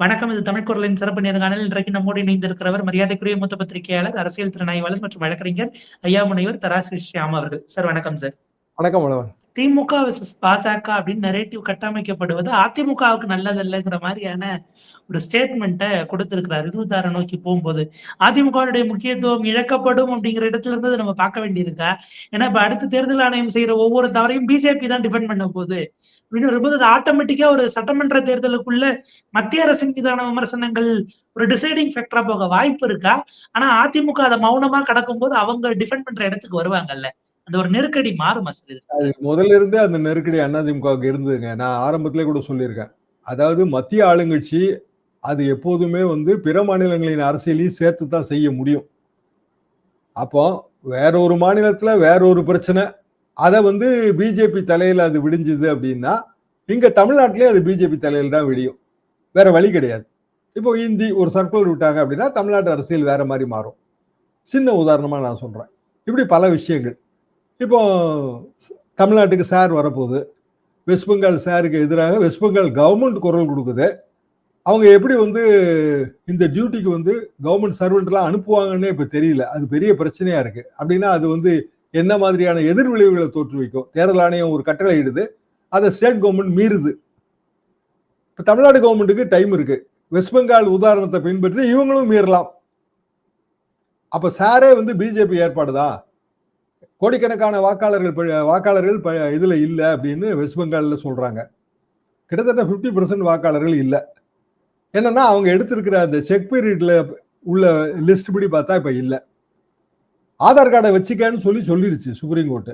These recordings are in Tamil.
வணக்கம். இது தமிழ் குரலின் சிறப்பு நேர்காணல். இன்றைக்கு நம்மோடு இணைந்திருக்கிறவர் மரியாதைக்குரிய மூத்த பத்திரிகையாளர், அரசியல் திறனாய்வாளர் மற்றும் வழக்கறிஞர் ஐயா முனைவர் தராசு ஷியாம் அவர்கள். சார் வணக்கம் சார். வணக்கம் வணக்கம். திமுக vs பாஜக அப்படின்னு நரேட்டிவ் கட்டமைக்கப்படுவது அதிமுகவுக்கு நல்லதல்லங்கிற மாதிரியான ஒரு ஸ்டேட்மெண்ட்டை கொடுத்திருக்கிறார் 26 நோக்கி போகும்போது. அதிமுகவுடைய முக்கியத்துவம் இழக்கப்படும் அப்படிங்கிற இடத்துல இருந்து நம்ம பார்க்க வேண்டியிருக்கா? ஏன்னா இப்ப அடுத்த தேர்தல் ஆணையம் செய்யற ஒவ்வொரு தவறையும் பிஜேபி தான் டிஃபெண்ட் பண்ண போகுது அப்படின்னு வரும்போது அது ஆட்டோமேட்டிக்கா ஒரு சட்டமன்ற தேர்தலுக்குள்ள மத்திய அரசின் மீதான விமர்சனங்கள் ஒரு டிசைடிங் ஃபேக்டரா போக வாய்ப்பு இருக்கா? ஆனா அதிமுக அதை மௌனமா கடக்கும் போது அவங்க டிஃபெண்ட் பண்ற இடத்துக்கு வருவாங்கல்ல, அந்த ஒரு நெருக்கடி மாறுமா சார்? அது முதல்ல இருந்தே அந்த நெருக்கடி அதிமுகவுக்கு இருந்ததுங்க. நான் ஆரம்பத்திலே கூட சொல்லியிருக்கேன். அதாவது மத்திய ஆளுங்கட்சி அது எப்போதுமே பிற மாநிலங்களின் அரசியலையும் சேர்த்து தான் செய்ய முடியும். அப்போ வேற ஒரு மாநிலத்துல வேற ஒரு பிரச்சனை, அதை பிஜேபி தலையில அது விடிஞ்சுது அப்படின்னா இங்க தமிழ்நாட்டிலே அது பிஜேபி தலையில தான் விடியும். வேற வழி கிடையாது. இப்போ இந்தி ஒரு சர்க்குலர் விட்டாங்க அப்படின்னா தமிழ்நாட்டு அரசியல் வேற மாதிரி மாறும். சின்ன உதாரணமா நான் சொல்றேன். இப்படி பல விஷயங்கள். இப்போ தமிழ்நாட்டுக்கு சார் வரப்போகுது. வெஸ்ட் பெங்கால் சாருக்கு எதிராக வெஸ்ட் பெங்கால் கவர்மெண்ட் குரல் கொடுக்குது. அவங்க எப்படி இந்த டியூட்டிக்கு கவர்மெண்ட் சர்வெண்ட்லாம் அனுப்புவாங்கன்னே இப்ப தெரியல. அது பெரிய பிரச்சனையா இருக்கு. அப்படின்னா அது என்ன மாதிரியான எதிர்விளைவுகளை தோற்றுவிக்கும்? தேர்தல் ஆணையம் ஒரு கட்டளை இடுது, அதை ஸ்டேட் கவர்மெண்ட் மீறுது. இப்ப தமிழ்நாடு கவர்மெண்ட்டுக்கு டைம் இருக்கு. வெஸ்ட் பெங்கால் உதாரணத்தை பின்பற்றி இவங்களும் மீறலாம். அப்ப சாரே பிஜேபி ஏற்பாடுதான், கோடிக்கணக்கான வாக்காளர்கள் இதுல இல்ல அப்படின்னு வெஸ்ட் பெங்கால்ல சொல்றாங்க. கிட்டத்தட்ட 50% வாக்காளர்கள் இல்ல. என்னன்னா அவங்க எடுத்திருக்கிற அந்த செக் பீரியட்ல உள்ள லிஸ்ட் படி பார்த்தா இப்ப இல்ல. ஆதார் கார்டை வச்சுக்கன்னு சொல்லிருச்சு சுப்ரீம் கோர்ட்.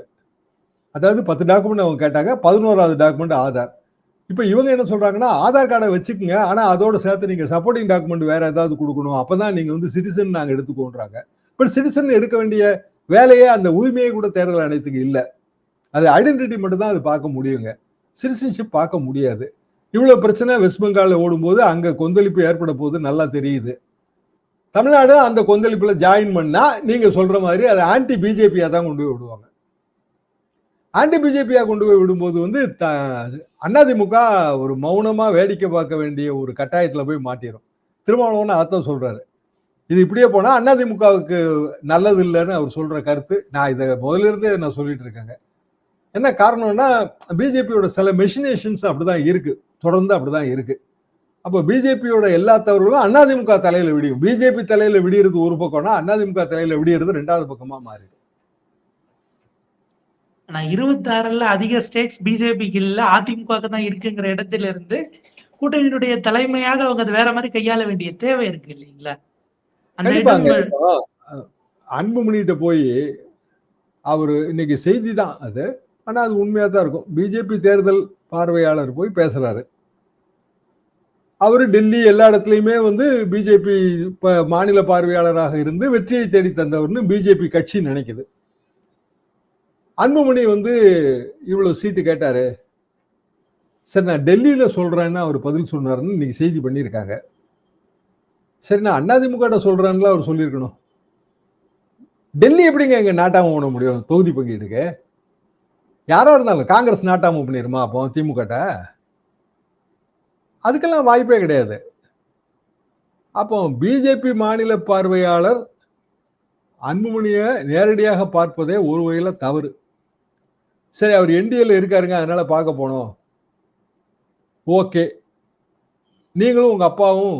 அதாவது 10 டாக்குமெண்ட் அவங்க கேட்டாங்க, 11வது டாக்குமெண்ட் ஆதார். இப்ப இவங்க என்ன சொல்றாங்கன்னா, ஆதார் கார்டை வச்சுக்கோங்க, ஆனா அதோட சேர்த்து நீங்க சப்போர்ட்டிங் டாக்குமெண்ட் வேற ஏதாவது கொடுக்கணும், அப்பதான் நீங்க சிட்டிசன் நாங்க எடுத்துக்கோன்றாங்க. பட் சிட்டிசன் எடுக்க வேண்டிய வேலையே அந்த உரிமையை கூட தேர்தல் ஆணையத்துக்கு இல்லை. அது ஐடென்டிட்டி மட்டும் தான் அது பார்க்க முடியுங்க, சிட்டிசன்ஷிப் பார்க்க முடியாது. இவ்வளவு பிரச்சனை வெஸ்ட் பெங்கால்ல ஓடும்போது அங்க கொந்தளிப்பு ஏற்பட போது நல்லா தெரியுது. தமிழ்நாடு அந்த கொந்தளிப்புல ஜாயின் பண்ணா நீங்க சொல்ற மாதிரி அதை ஆன்டி பிஜேபியா தான் கொண்டு போய் விடுவாங்க. ஆன்டி பிஜேபியா கொண்டு போய் விடும்போது அதிமுக ஒரு மௌனமா வேடிக்கை பார்க்க வேண்டிய ஒரு கட்டாயத்துல போய் மாட்டிரும். திருமாவளவன் அதான் சொல்றாரு, இது இப்படியே போனா அதிமுகவுக்கு நல்லது இல்லைன்னு அவர் சொல்ற கருத்து. நான் இதை முதல்ல இருந்தே நான் சொல்லிட்டு இருக்கேங்க. என்ன காரணம்னா பிஜேபியோட சில மெஷினேஷன்ஸ் அப்படிதான் இருக்கு, தொடர்ந்து அப்படிதான் இருக்கு. அப்போ பிஜேபியோட எல்லா தவறுகளும் அதிமுக தலையில விடியும். பிஜேபி தலையில விடியறது ஒரு பக்கம்னா அதிமுக தலையில விடியறது ரெண்டாவது பக்கமா மாறிடும். ஆனா 26ல அதிக ஸ்டேக்ஸ் பிஜேபிக்கு இல்ல, அதிமுக தான் இருக்குங்கிற இடத்துல இருந்து கூட்டணியினுடைய தலைமையாக அவங்க வேற மாதிரி கையாள வேண்டிய தேவை இருக்கு இல்லைங்களா? அன்புமணிகிட்ட போய் அவரு இன்னைக்கு செய்தி தான் அது, ஆனா அது உண்மையா தான் இருக்கும். பிஜேபி தேர்தல் பார்வையாளர் போய் பேசுறாரு. அவரு டெல்லி எல்லா இடத்துலயுமே பிஜேபி மாநில பார்வையாளராக இருந்து வெற்றியை தேடி தந்தவர்னு பிஜேபி கட்சி நினைக்குது. அன்புமணி இவ்வளவு சீட்டு கேட்டாரு, சரி நான் டெல்லியில சொல்றேன்னு அவர் பதில் சொன்னாருன்னு இன்னைக்கு செய்தி பண்ணியிருக்காங்க. சரி நான் அதிமுக சொல்றேன்னு அவர் சொல்லியிருக்கணும். டெல்லி எப்படிங்க எங்க நாட்டாம பண்ண முடியும்? தொகுதி பங்கீட்டுக்கு யாரா இருந்தாலும் காங்கிரஸ் நாட்டாம பண்ணிருமா அப்போ திமுக? அதுக்கெல்லாம் வாய்ப்பே கிடையாது. அப்போ பிஜேபி மாநில பார்வையாளர் அன்புமணிய நேரடியாக பார்ப்பதே ஒரு வகையில தவறு. சரி அவர் என்டிஏல இருக்காருங்க, அதனால பார்க்க போனோம், ஓகே. நீங்களும் உங்க அப்பாவும்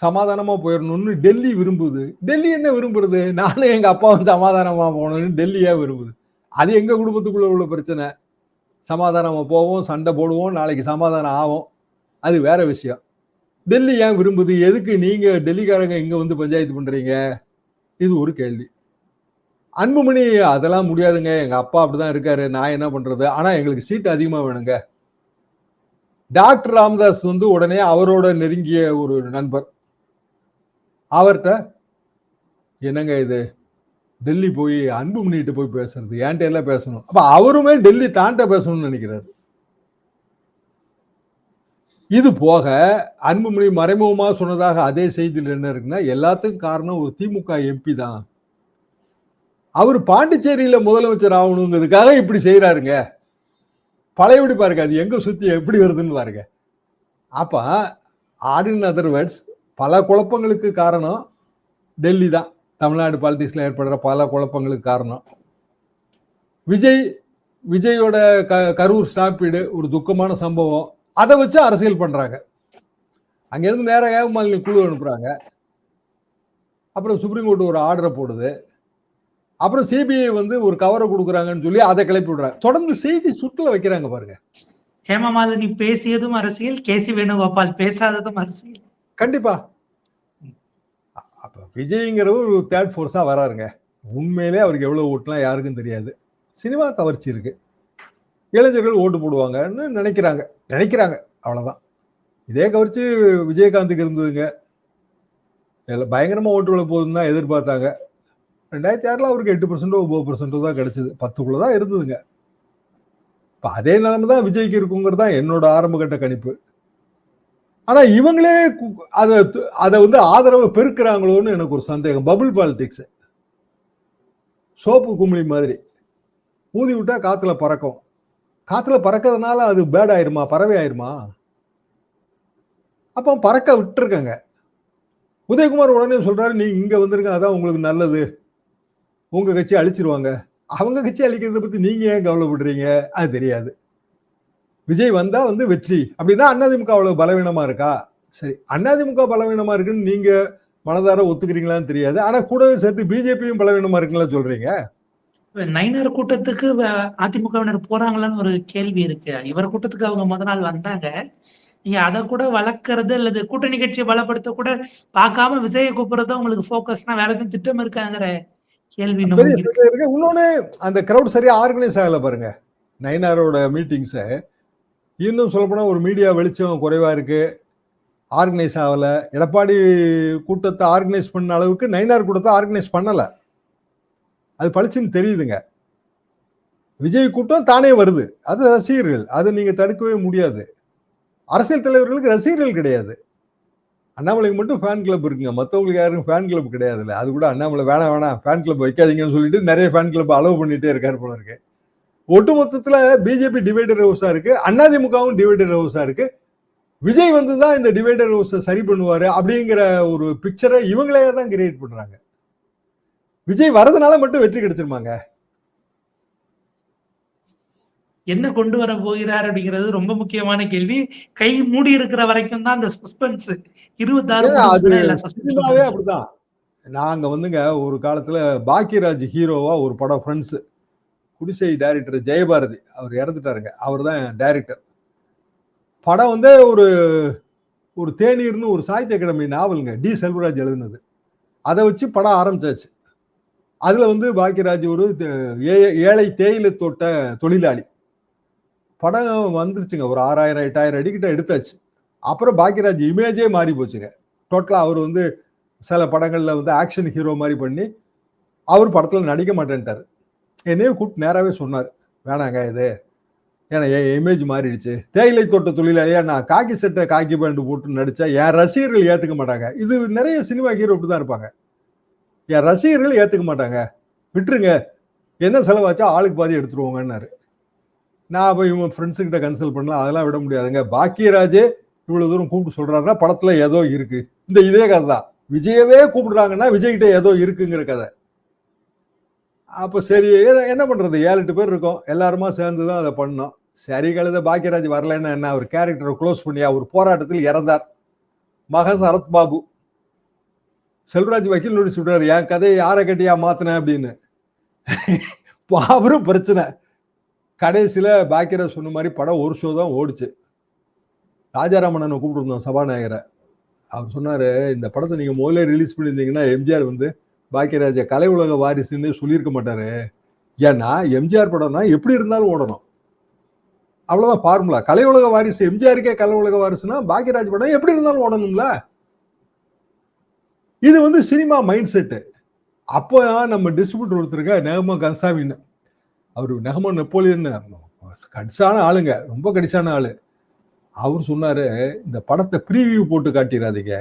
சமாதானமா போயிடணும்னு டெல்லி விரும்புது. டெல்லி என்ன விரும்புறது? நானும் எங்க அப்பாவும் சமாதானமா போகணும்னு டெல்லியா விரும்புது. அது எங்க குடும்பத்துக்குள்ள உள்ள பிரச்சனை. சமாதானமா போவோம், சண்டை போடுவோம், நாளைக்கு சமாதானம் ஆகும், அது வேற விஷயம். டெல்லி ஏன் விரும்புது? எதுக்கு நீங்க டெல்லிக்காரங்க இங்க பஞ்சாயத்து பண்றீங்க? இது ஒரு கேள்வி. அன்புமணி அதெல்லாம் முடியாதுங்க, எங்க அப்பா அப்படிதான் இருக்காரு, நான் என்ன பண்றது, ஆனா எங்களுக்கு சீட்டு அதிகமா வேணுங்க. டாக்டர் ராமதாஸ் உடனே அவரோட நெருங்கிய ஒரு நண்பர், அவர்கிட்ட என்னங்க இது டெல்லி போய் அன்புமணிட்டு போய் பேசுறது, ஏன்ட்ட எல்லாம் பேசணும். அப்ப அவருமே டெல்லி தாண்ட பேசணும்னு நினைக்கிறாரு. இது போக அன்புமணி மறைமுகமா சொன்னதாக அதே செய்தியில் என்ன இருக்குன்னா, எல்லாத்துக்கும் காரணம் ஒரு திமுக எம்பி தான், அவர் பாண்டிச்சேரியில முதலமைச்சர் ஆகணுங்கிறதுக்காக இப்படி செய்யறாருங்க. பழையபடி பாருங்க, அது எங்க சுத்தி எப்படி வருதுன்னு பாருங்க. அப்ப ஆர் இன் அதர் வேர்ட்ஸ், பல குழப்பங்களுக்கு காரணம் டெல்லி தான். தமிழ்நாடு பாலிடிக்ஸ்ல ஏற்படுற பல குழப்பங்களுக்கு காரணம் விஜயோட கரூர் ஸ்டாம்பீடு ஒரு துக்கமான சம்பவம். அதை வச்சு அரசியல் பண்றாங்க. அங்கிருந்து நேரம் ஏகமாலினி குழு அனுப்புறாங்க. அப்புறம் சுப்ரீம் கோர்ட் ஒரு ஆர்டரை போடுது. அப்புறம் சிபிஐ வந்து ஒரு கவரை கொடுக்குறாங்கன்னு சொல்லி அதை கிளப்பி விடுறாங்க. தொடர்ந்து செய்தி சுற்றுல வைக்கிறாங்க பாருங்க. ஹேமமாலினி பேசியதும் அரசியல், கேசி வேணுகோபால் பேசாததும் அரசியல். கண்டிப்பா. அப்ப விஜய்ங்கிறவர் ஒரு தேர்ட் ஃபோர்ஸா வராருங்க. உண்மையிலே அவருக்கு எவ்வளவு ஓட்டுலாம் யாருக்கும் தெரியாது. சினிமா கவர்ச்சி இருக்கு. இளைஞர்கள் ஓட்டு போடுவாங்கன்னு நினைக்கிறாங்க. அவ்வளவுதான். இதே கவர்ச்சி விஜயகாந்துக்கு இருந்ததுங்க. பயங்கரமா ஓட்டு விழ போகுதுன்னு தான் எதிர்பார்த்தாங்க. 2006 அவருக்கு 8% 9% தான் கிடைச்சது. 10க்குள்ள தான் இருந்ததுங்க. இப்ப அதே நிலைமை தான் விஜய்க்கு இருக்குங்கிறது தான் என்னோட ஆரம்ப கட்ட கணிப்பு. ஆனா இவங்களே அதை வந்து ஆதரவு பெருக்கிறாங்களோன்னு எனக்கு ஒரு சந்தேகம். பபுள் பாலிடிக்ஸ், சோப்பு குமிழி மாதிரி ஊதி விட்டா காத்துல பறக்கும். காத்துல பறக்கிறதுனால அது பேட் ஆயிருமா, பறவை ஆயிருமா? அப்போ பறக்க விட்டுருக்காங்க. உதயகுமார் உடனே சொல்றாரு, நீங்க இங்க வந்துருங்க, அதான் உங்களுக்கு நல்லது, உங்க கட்சி அழிச்சிருவாங்க. அவங்க கட்சி அழிக்கிறத பத்தி நீங்க ஏன் கவலைப்படுறீங்க? அது தெரியாது. விஜய் வந்தா வந்து வெற்றி அப்படின்னா அதிமுக அவ்வளவு பலவீனமா இருக்கா? சரி, அதிமுக பலவீனமா இருக்குன்னு நீங்க மனதார ஒத்துக்கிறீங்களான்னு தெரியாது. ஆனா கூடவே சேர்த்து பிஜேபியும் பலவீனமா இருக்குங்களா சொல்றீங்க. நயினார் கூட்டத்துக்கு அதிமுகவினர் போறாங்களான்னு ஒரு கேள்வி இருக்கு. இவர் கூட்டத்துக்கு அவங்க முத நாள் வந்தாங்க. நீங்க அதை கூட வளர்க்கறது அல்லது கூட்டணி கட்சியை பலப்படுத்த கூட பார்க்காம விஜயை கூப்பிடுறதா உங்களுக்கு போக்கஸ்னா வேற எதுவும் திட்டம் இருக்காங்கிற கேள்வி இருக்கு. இன்னொன்னு, அந்த கிரௌட் சரியா ஆர்கனைஸ் ஆகல பாருங்க. நயினாரோட மீட்டிங்ஸ் இன்னும் சொல்ல போனா ஒரு மீடியா வெளிச்சம் குறைவா இருக்கு, ஆர்கனைஸ் ஆகல. எடப்பாடி கூட்டத்தை ஆர்கனைஸ் பண்ண அளவுக்கு நயினார் கூட்டத்தை ஆர்கனைஸ் பண்ணல. அது பளிச்சுன்னு தெரியுதுங்க. விஜய் கூட்டம் தானே வருது, அது ரசிகர்கள், அதை நீங்க தடுக்கவே முடியாது. அரசியல் தலைவர்களுக்கு ரசிகர்கள் கிடையாது. அண்ணாமலைக்கு மட்டும் ஃபேன் கிளப் இருக்குங்க, மற்றவங்களுக்கு யாருக்கும் ஃபேன் கிளப் கிடையாதுல்ல. அது கூட அண்ணாமலை வேணாம் ஃபேன் கிளப் வைக்காதீங்கன்னு சொல்லிட்டு நிறைய ஃபேன் கிளப் அலோவ் பண்ணிட்டே இருக்காரு போல இருக்கு. ஒட்டுமொத்தத்துல பிஜேபி டிவைடர் ஹவுஸா இருக்கு, அதிமுகவும் டிவைடர் ஹவுஸா இருக்கு. விஜய் வந்துதான் இந்த டிவைடர் ஹவுஸை சரி பண்ணுவாரு அப்படிங்கிற ஒரு பிக்சரை இவங்களே தான் கிரியேட் பண்றாங்க. விஜய் வரதுனால மட்டும் வெற்றி கிடைச்சிருமாங்க? என்ன கொண்டு வர போகிறார் அப்படிங்கிறது ரொம்ப முக்கியமான கேள்வி. கை மூடி இருக்கிற வரைக்கும் தான் அந்த சஸ்பென்ஸ். 26 அப்படிதான். நாங்க வந்துங்க ஒரு காலத்துல பாக்கியராஜ் ஹீரோவா ஒரு படம் ஃப்ரெண்ட்ஸ், குடிசை டைரக்டர் ஜெயபாரதி, அவர் இறந்துட்டாருங்க, அவர் தான் டைரக்டர். படம் வந்து ஒரு தேநீர்னு ஒரு சாகித்ய அகாடமி நாவலுங்க, டி செல்வராஜ் எழுதுனது. அதை வச்சு படம் ஆரம்பிச்சாச்சு. அதுல வந்து பாக்கியராஜ் ஒரு ஏழை தேயிலை தோட்ட தொழிலாளி. படம் வந்துருச்சுங்க, ஒரு 6000 8000 அடிக்கிட்ட எடுத்தாச்சு. அப்புறம் பாக்கியராஜ் இமேஜே மாறி போச்சுங்க. டோட்டலா அவர் வந்து சில படங்கள்ல வந்து ஆக்ஷன் ஹீரோ மாதிரி பண்ணி அவர் படத்துல நடிக்க மாட்டேன்ட்டாரு. என்னையே கூப்பிட்டு நேராவே சொன்னார், வேணாங்க இது, ஏன்னா என் இமேஜ் மாறிடுச்சு. தேயிலை தோட்ட தொழிலாளியா நான் காக்கி சட்டை காக்கி பேண்ட் போட்டு நடிச்சா என் ரசிகர்கள் ஏத்துக்க மாட்டாங்க. இது நிறைய சினிமா ஹீரோ இப்படிதான் இருப்பாங்க, என் ரசிகர்கள் ஏத்துக்க மாட்டாங்க, விட்டுருங்க, என்ன செலவாச்சா ஆளுக்கு பாதி எடுத்துருவோங்கன்னாரு. நான் போய் இவங்க ஃப்ரெண்ட்ஸு கிட்ட கன்சல்ட் பண்ணலாம், அதெல்லாம் விட முடியாதுங்க, பாக்கியராஜே இவ்வளவு தூரம் கூப்பிட்டு சொல்றாருன்னா படத்துல ஏதோ இருக்கு. இந்த இதே கதை தான், விஜயவே கூப்பிடுறாங்கன்னா விஜய்கிட்ட ஏதோ இருக்குங்கிற கதை. அப்ப சரி, என்ன பண்றது, 7-8 பேர் இருக்கோம், எல்லாருமா சேர்ந்துதான் அதை பண்ணோம். சரி கழுத, பாக்கியராஜ் வரலன்னா என்ன, அவர் கேரக்டரை க்ளோஸ் பண்ணி அவர் போராட்டத்தில் இறந்தார். மகன் சரத் பாபு, செல்வராஜ் வக்கீல் நோட்டீஸ் விடுறாரு, என் கதையை யாரை கட்டியா மாத்தின அப்படின்னு. அவரும் பிரச்சனை. கடைசியில பாக்கியராஜ் சொன்ன மாதிரி படம் ஒரு ஷோ தான் ஓடிச்சு. ராஜாராமண்ணனை கூப்பிட்டுருந்தோம் சபாநாயகரை. அவர் சொன்னாரு, இந்த படத்தை நீங்க முதல்ல ரிலீஸ் பண்ணியிருந்தீங்கன்னா எம்ஜிஆர் வந்து பாக்கியராஜ கலை உலக வாரிசுன்னு சொல்லியிருக்க மாட்டாரு. ஏன்னா எம்ஜிஆர் படம்னா எப்படி இருந்தாலும் ஓடணும், அவ்வளவுதான் ஃபார்முலா. கலை உலக வாரிசு, எம்ஜிஆருக்கே கலை உலக வாரிசுனா பாக்கியராஜ் படம் எப்படி இருந்தாலும் ஓடணும்ல. இது வந்து சினிமா மைண்ட் செட்டு. அப்போ நம்ம டிஸ்ட்ரிபியூட்டர் ஒருத்தருக்க நெகமோ கன்சாமின்னு, அவரு நெகமோ நெப்போலியன், கடிசான ஆளுங்க, ரொம்ப கடிசான ஆளு. அவர் சொன்னாரு, இந்த படத்தை ப்ரீவியூ போட்டு காட்டிடாதீங்க,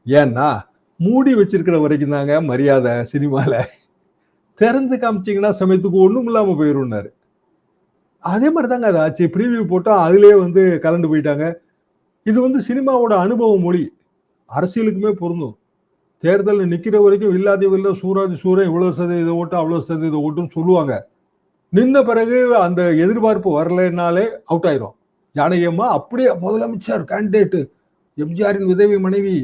ஏன்னா மூடி வச்சிருக்கிற வரைக்கும் தாங்க மரியாதை சினிமால, திறந்து காமிச்சிங்கன்னா சமயத்துக்கு ஒண்ணும் இல்லாம போயிருந்தாரு. அதே மாதிரி தாங்க அது ஆச்சு. ப்ரீவியூ போட்டோம், அதுலயே வந்து கலந்து போயிட்டாங்க. இது வந்து சினிமாவோட அனுபவ மொழி, அரசியலுக்குமே பொருந்தும். தேர்தல் நிக்கிற வரைக்கும் இல்லாத சூராதி சூரன் இவ்வளவு சதவீத ஓட்டு அவ்வளவு சதவீத ஓட்டுன்னு சொல்லுவாங்க. நின்ன பிறகு அந்த எதிர்பார்ப்பு வரலைன்னாலே அவுட் ஆயிரும். ஜானகி அம்மா அப்படியே முதலமைச்சர் கேண்டிடேட் எம்ஜிஆரின் விதவை மனைவி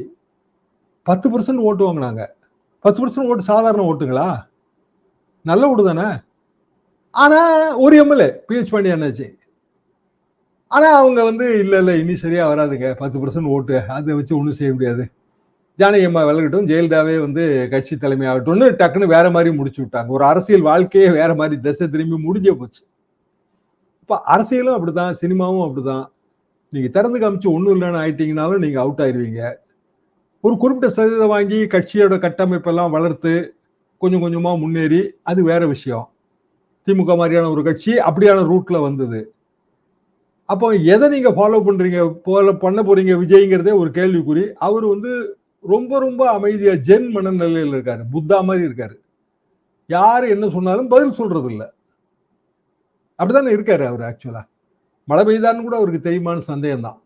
10% ஓட்டு வாங்கினாங்க. 10% ஓட்டு சாதாரண ஓட்டுங்களா? நல்ல ஓட்டு தானே. ஆனா ஒரு எம்எல்ஏ பிஎச் பாண்டியனாச்சு. ஆனா அவங்க வந்து இல்ல இனி சரியா வராதுங்க, 10% ஓட்டு அதை வச்சு ஒண்ணும் செய்ய முடியாது, ஜானகி அம்மா விலகட்டும், ஜெயலலிதாவே வந்து கட்சி தலைமை ஆகட்டும்னு டக்குன்னு வேற மாதிரி முடிச்சு விட்டாங்க. ஒரு அரசியல் வாழ்க்கையே வேற மாதிரி திசை திரும்பி முடிஞ்சே போச்சு. இப்ப அரசியலும் அப்படிதான், சினிமாவும் அப்படிதான். நீங்க திறந்து காமிச்சு ஒண்ணும் இல்லைன்னு ஆயிட்டீங்கன்னாலும் நீங்க அவுட் ஆயிருவீங்க. ஒரு குறிப்பிட்ட சதவீதம் வாங்கி கட்சியோட கட்டமைப்பெல்லாம் வளர்த்து கொஞ்சம் கொஞ்சமா முன்னேறி அது வேற விஷயம். திமுக மாதிரியான ஒரு கட்சி அப்படியான ரூட்ல வந்தது. அப்போ எதை நீங்க ஃபாலோ பண்றீங்க, பண்ண போறீங்க விஜய்ங்கிறதே ஒரு கேள்விக்குறி. அவர் வந்து ரொம்ப ரொம்ப அமைதியா ஜென் மனநிலையில் இருக்காரு, புத்தா மாதிரி இருக்காரு. யாரு என்ன சொன்னாலும் பதில் சொல்றது இல்ல. அப்படித்தானே இருக்காரு அவர். ஆக்சுவலா மழை பெய்தான்னு கூட அவருக்கு தெரியுமான்னு சந்தேகம் தான்.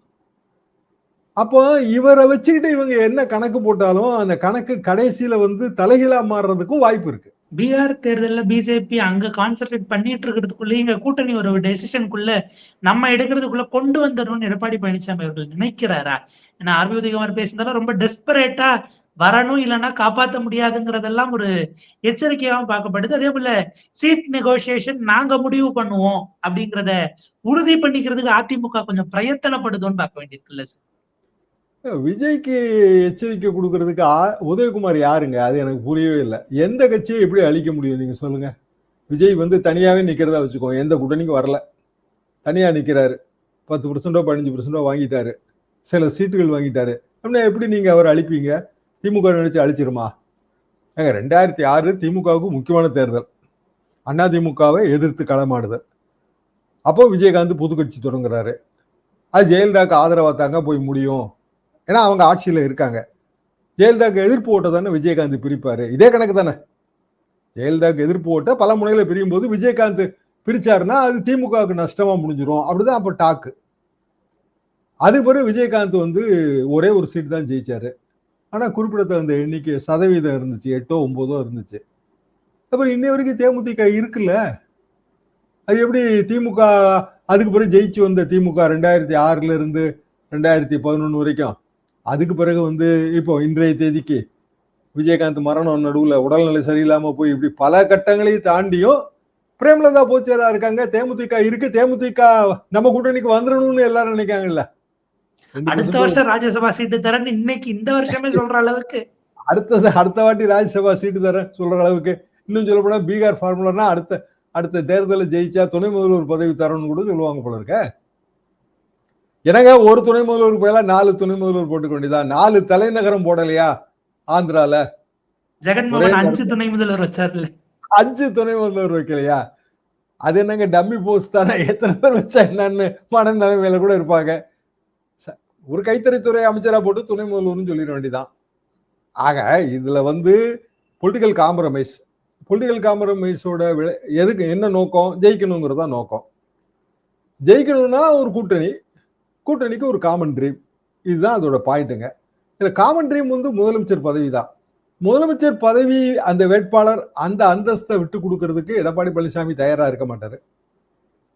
அப்போ இவரை வச்சுக்கிட்டு இவங்க என்ன கணக்கு போட்டாலும் அந்த கணக்கு கடைசியில வந்து தலைகீழா மாறுறதுக்கும் வாய்ப்பு இருக்கு. பீகார் தேர்தல்ல பிஜேபி அங்க கான்சென்ட்ரேட் பண்ணிட்டு இருக்கிறதுக்குள்ள இங்க கூட்டணி ஒரு டெசிஷனுக்குள்ள நம்ம எடுக்கிறதுக்குள்ள கொண்டு வந்துடணும்னு எடப்பாடி பழனிசாமி அவர்கள் நினைக்கிறாரா? ஏன்னா ஆர்பி உதயகுமார் பேசினாலும் ரொம்ப டெஸ்பரேட்டா வரணும், இல்லைன்னா காப்பாற்ற முடியாதுங்கிறதெல்லாம் ஒரு எச்சரிக்கையாகவும் பார்க்கப்படுது. அதே போல சீட் நெகோசியேஷன் நாங்க முடிவு பண்ணுவோம் அப்படிங்கிறத உறுதி பண்ணிக்கிறதுக்கு அதிமுக கொஞ்சம் பிரயத்தனப்படுதோன்னு பார்க்க வேண்டியிருக்குல்ல சார். விஜய்க்கு எச்சரிக்கை கொடுக்கறதுக்கு உதயகுமார் யாருங்க? அது எனக்கு புரியவே இல்லை. எந்த கட்சியை எப்படி அழிக்க முடியும் நீங்க சொல்லுங்க? விஜய் வந்து தனியாவே நிக்கிறதா வச்சுக்கோங்க, எந்த கூட்டணிக்கும் வரல, தனியா நிக்கிறாரு, 10% 15% வாங்கிட்டாரு, சில சீட்டுகள் வாங்கிட்டாரு. அப்படின்னா எப்படி நீங்க அவரை அழிப்பீங்க? திமுக நினைச்சு அழிச்சிருமா? 2006 திமுகவுக்கு முக்கியமான தேர்தல், அண்ணா திமுகவை எதிர்த்து களமாடுதல். அப்போ விஜயகாந்த் புது கட்சி தொடங்குறாரு. அது ஜெயலலிதாக்கு ஆதரவா தாங்க போய் முடியும், ஏன்னா அவங்க ஆட்சியில இருக்காங்க. ஜெயலலிதாக்கு எதிர்ப்பு ஓட்ட தானே விஜயகாந்த் பிரிப்பாரு. இதே கணக்கு தானே. ஜெயலலிதாக்கு எதிர்ப்பு ஓட்ட பல முனையில பிரியும் போது விஜயகாந்த் பிரிச்சாருன்னா அது திமுகவுக்கு நஷ்டமா முடிஞ்சிடும். அப்படிதான் அப்ப டாக்கு. அது பிறகு விஜயகாந்த் வந்து ஒரே ஒரு சீட் தான் ஜெயிச்சாரு. ஆனா குறிப்பிடத்தகுந்த எண்ணிக்கை சதவீதம் இருந்துச்சு, 8ஓ 9ஓ இருந்துச்சு. அப்புறம் இன்னை வரைக்கும் தேமுதிக இருக்குல்ல. அது எப்படி திமுக அதுக்கு பிறகு ஜெயிச்சு வந்த திமுக 2006 இருந்து 2011 வரைக்கும், அதுக்கு பிறகு வந்து இப்போ இன்றைய தேதிக்கு விஜயகாந்த் மரணம் நடுவுல உடல்நிலை சரியில்லாம போய் இப்படி பல கட்டங்களையும் தாண்டியும் பிரேமலதா போச்சேரா இருக்காங்க. தேமுதிக இருக்கு, தேமுதிக நம்ம கூட்டணிக்கு வந்துடணும்னு எல்லாரும் நினைக்காங்கல்ல. அடுத்த வருஷம் ராஜ்யசபா சீட்டு தரேன்னு இன்னைக்கு இந்த வருஷமே சொல்ற அளவுக்கு, அடுத்த வாட்டி ராஜ்யசபா சீட்டு தரேன் சொல்ற அளவுக்கு, இன்னும் சொல்ல போனா பீகார் ஃபார்முலானா அடுத்த தேர்தலில் ஜெயிச்சா துணை முதல்வர் பதவி தரணும்னு கூட சொல்லுவாங்க போல இருக்க. எனக்கு ஒரு துணை முதல்வருக்கு போயல 4 துணை முதல்வர் போட்டுக்க வேண்டியதா? 4 தலைநகரம் போடலையா ஆந்திரால? ஜெகன்மோகன் 5 துணை முதல்வர் வச்சார்ல, 5 துணை முதல்வர் வைக்கலையா? அது என்னங்க டம்மி போஸ்ட் தானே, எத்தனை பேர் வச்சா என்னன்னு மனநிலைமையில கூட இருப்பாங்க. ஒரு கைத்தறித்துறை அமைச்சரா போட்டு துணை முதல்வர்னு சொல்லிட வேண்டியதான். ஆக இதுல வந்து பொலிட்டிக்கல் காம்ப்ரமைஸோட எதுக்கு என்ன நோக்கம்? ஜெயிக்கணுங்கிறதா நோக்கம். ஜெயிக்கணும்னா ஒரு கூட்டணிக்கு ஒரு காமன் ட்ரீம், இதுதான் அதோட பாயிண்ட்டுங்க. இதுல காமன் ட்ரீம் வந்து முதலமைச்சர் பதவி தான். முதலமைச்சர் பதவி அந்த வேட்பாளர் அந்த அந்தஸ்தை விட்டு கொடுக்கறதுக்கு எடப்பாடி பழனிசாமி தயாரா இருக்க மாட்டாரு.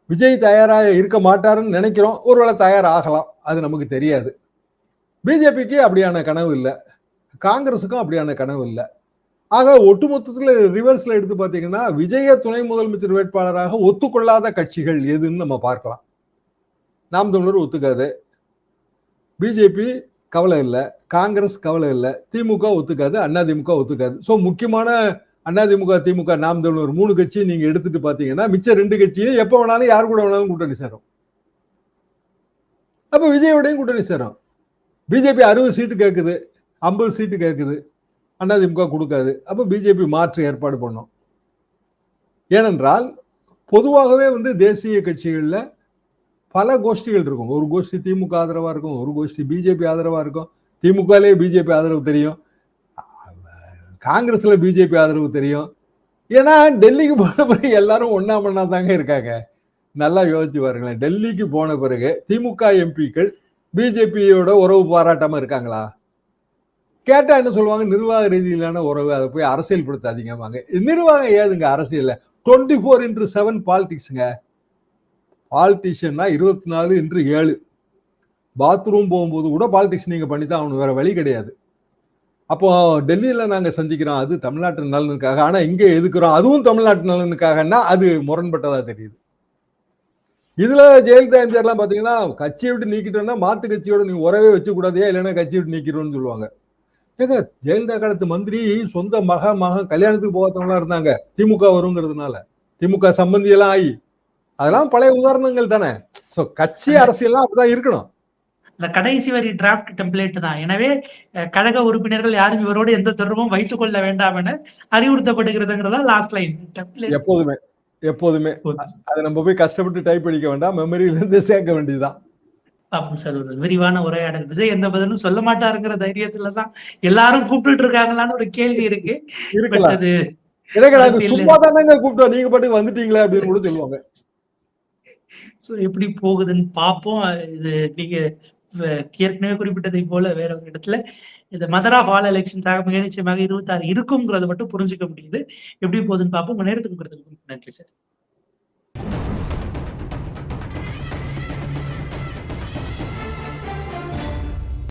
விஜய் தயாரா இருக்க மாட்டாருன்னு நினைக்கிறோம். ஒருவேளை தயாராகலாம், அது நமக்கு தெரியாது. பிஜேபிக்கு அப்படியான கனவு இல்லை, காங்கிரஸுக்கும் அப்படியான கனவு இல்லை. ஆக ஒட்டுமொத்தத்தில் ரிவர்ஸ்ல எடுத்து பார்த்தீங்கன்னா விஜய துணை முதலமைச்சர் வேட்பாளராக ஒத்துக்கொள்ளாத கட்சிகள் எதுன்னு நம்ம பார்க்கலாம். நாம் தமிழர் ஒத்துக்காது, பிஜேபி கவலை இல்லை, காங்கிரஸ் கவலை இல்லை, திமுக ஒத்துக்காது, அதிமுக ஒத்துக்காது. ஸோ முக்கியமான அதிமுக, திமுக, நாம் தமிழர் 3 கட்சியை நீங்க எடுத்துட்டு பாத்தீங்கன்னா மிச்ச 2 கட்சியும் எப்ப வேணாலும் யார் கூட வேணாலும் கூட்டணி சேரும். அப்ப விஜயோடையும் கூட்டணி சேரும். பிஜேபி 60 சீட்டு கேட்குது, 50 சீட்டு கேட்குது, அதிமுக கொடுக்காது. அப்ப பிஜேபி மாற்று ஏற்பாடு பண்ணும். ஏனென்றால் பொதுவாகவே வந்து தேசிய கட்சிகள்ல பல கோஷ்டிகள் இருக்கும். ஒரு கோஷ்டி திமுக ஆதரவா இருக்கும், ஒரு கோஷ்டி பிஜேபி ஆதரவா இருக்கும். திமுகலே பிஜேபி ஆதரவு தெரியும், காங்கிரஸ்ல பிஜேபி ஆதரவு தெரியும். ஏன்னா டெல்லிக்கு போன பிறகு எல்லாரும் ஒன்னா மண்ணா தாங்க இருக்காங்க. நல்லா யோசிச்சு பாருங்களேன். டெல்லிக்கு போன பிறகு திமுக எம்பிக்கள் பிஜேபியோட உறவு பாராட்டாம இருக்காங்களா? கேட்டா என்ன சொல்லுவாங்க? நிர்வாக ரீதியிலான உறவு. அதை போய் அரசியல்படுத்தாதீங்கம்பாங்க. நிர்வாகம் ஏதுங்க அரசியல்ல? 24x7 பாலிடிக்ஸ்ங்க. பாலிட்டிஷியன்னா 24x7. பாத்ரூம் போகும்போது கூட பாலிடிக்ஸ் நீங்க பண்ணித்தான் ஆகணும். வேற வழி கிடையாது. அப்போ டெல்லியில நாங்க சந்திக்கிறோம். அது தமிழ்நாட்டு நலனுக்காக. ஆனா இங்க எதுக்குறோம்? அதுவும் தமிழ்நாட்டு நலனுக்காகன்னா அது முரண்பட்டதா தெரியுது. இதுல ஜெயலலிதா எம்ஜிஆர்லாம் பாத்தீங்கன்னா கட்சியை விட்டு நீக்கிட்டோம்னா மாத்து கட்சியோட நீ உறவே வச்சு கூடாதே, இல்லைன்னா கட்சியை விட்டு நீக்கிறோம்னு சொல்லுவாங்க. ஏங்க ஜெயலலிதா காலத்து மந்திரி சொந்த மகன் கல்யாணத்துக்கு போகாதவங்களா இருந்தாங்க. திமுக வருங்கிறதுனால. திமுக சம்பந்தி எல்லாம் ஆகி. அதெல்லாம் பழைய உதாரணங்கள் தானே. சோ கட்சி அந்த அரசியல்லாம் அப்படிதான் இருக்கணும். அந்த கடைசி வரி டிராஃப்ட் டெம்ப்ளேட் தான். எனவே கழக உறுப்பினர்கள் யாரும் இவரோடு எந்த தொடர்பும் வைத்துக் கொள்ள வேண்டாம் என அறிவுறுத்தப்படுகிறதுங்கிறதா லாஸ்ட் லைன் டெம்ப்ளேட். எப்போதுமே எப்போதுமே அதை நம்ம போய் கஷ்டப்பட்டு டைப் அடிக்க வேண்டாம். மெமரியில இருந்து சேர்க்க வேண்டியதுதான். பாப்போம் சார், ஒரு விரிவான உரையாடல். விஜய் எந்த பதிலும் சொல்ல மாட்டாருங்கிற தைரியத்துலதான் எல்லாரும் கூப்பிட்டு இருக்காங்களான்னு ஒரு கேள்வி இருக்கு. பட் இருக்கலாம். அது எனக்கு நாங்க அரசியல் சும்மா தானேங்க கூப்பிட்டோம். நீங்க பாட்டுக்கு வந்துட்டீங்களே அப்படின்னு கூட சொல்லுவாங்க. சோ எப்படி போகுதுன்னு பார்ப்போம். இது நீங்க ஏற்கனவே குறிப்பிட்டதை போல வேற ஒரு இடத்துல இந்த மதர் ஆஃப் ஆல் எலெக்ஷன்ஸாக மிக நிச்சயமாக 26 இருக்குங்கிறத மட்டும் புரிஞ்சுக்க முடியுது. எப்படி போகுதுன்னு பார்ப்போம். உங்க நேரத்துக்கு நன்றி சார்.